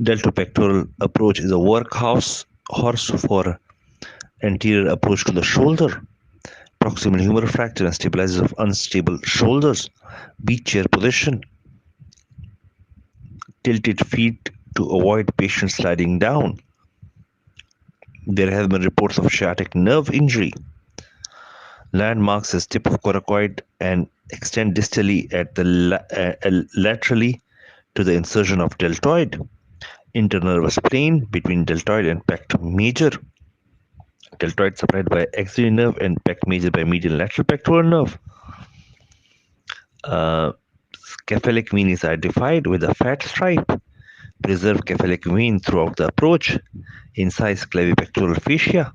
Deltopectoral approach is a workhorse for anterior approach to the shoulder. Proximal humeral fracture and stabilizers of unstable shoulders. Beach chair position. Tilted feet to avoid patient sliding down. There have been reports of sciatic nerve injury. Landmarks as tip of coracoid and extend distally at the laterally to the insertion of deltoid. Internervous plane between deltoid and pect major. Deltoid supplied by axillary nerve and pect major by medial lateral pectoral nerve. Cephalic vein is identified with a fat stripe. Preserve cephalic vein throughout the approach. Incise clavipectoral fascia.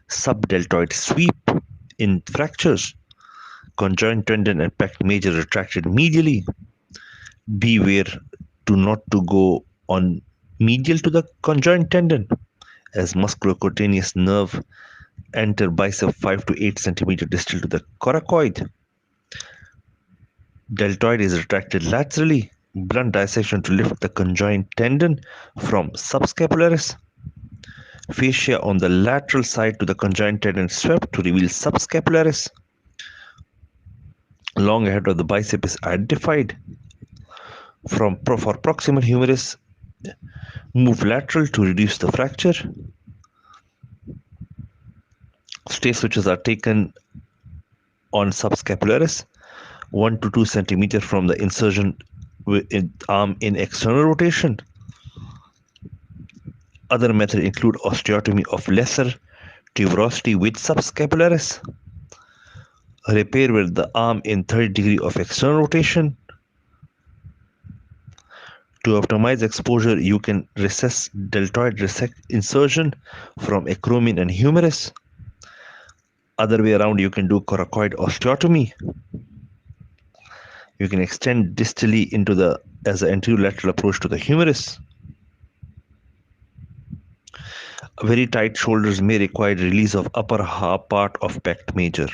Subdeltoid sweep in fractures. Conjoint tendon and pect major retracted medially. Beware not to go on medial to the conjoint tendon, as musculocutaneous nerve enter bicep 5 to 8 centimeter distal to the coracoid. Deltoid is retracted laterally. Blunt dissection to lift the conjoint tendon from subscapularis. Fascia on the lateral side to the conjoint tendon swept to reveal subscapularis. Long head of the bicep is identified. For proximal humerus, move lateral to reduce the fracture. Stay switches are taken on subscapularis 1 to 2 centimeter from the insertion with arm in external rotation. Other methods include osteotomy of lesser tuberosity with subscapularis, repair with the arm in 30 degree of external rotation. To optimize exposure, you can recess deltoid insertion from acromion and humerus. Other way around, you can do coracoid osteotomy. You can extend distally as an anterior lateral approach to the humerus. Very tight shoulders may require release of upper half part of pect major.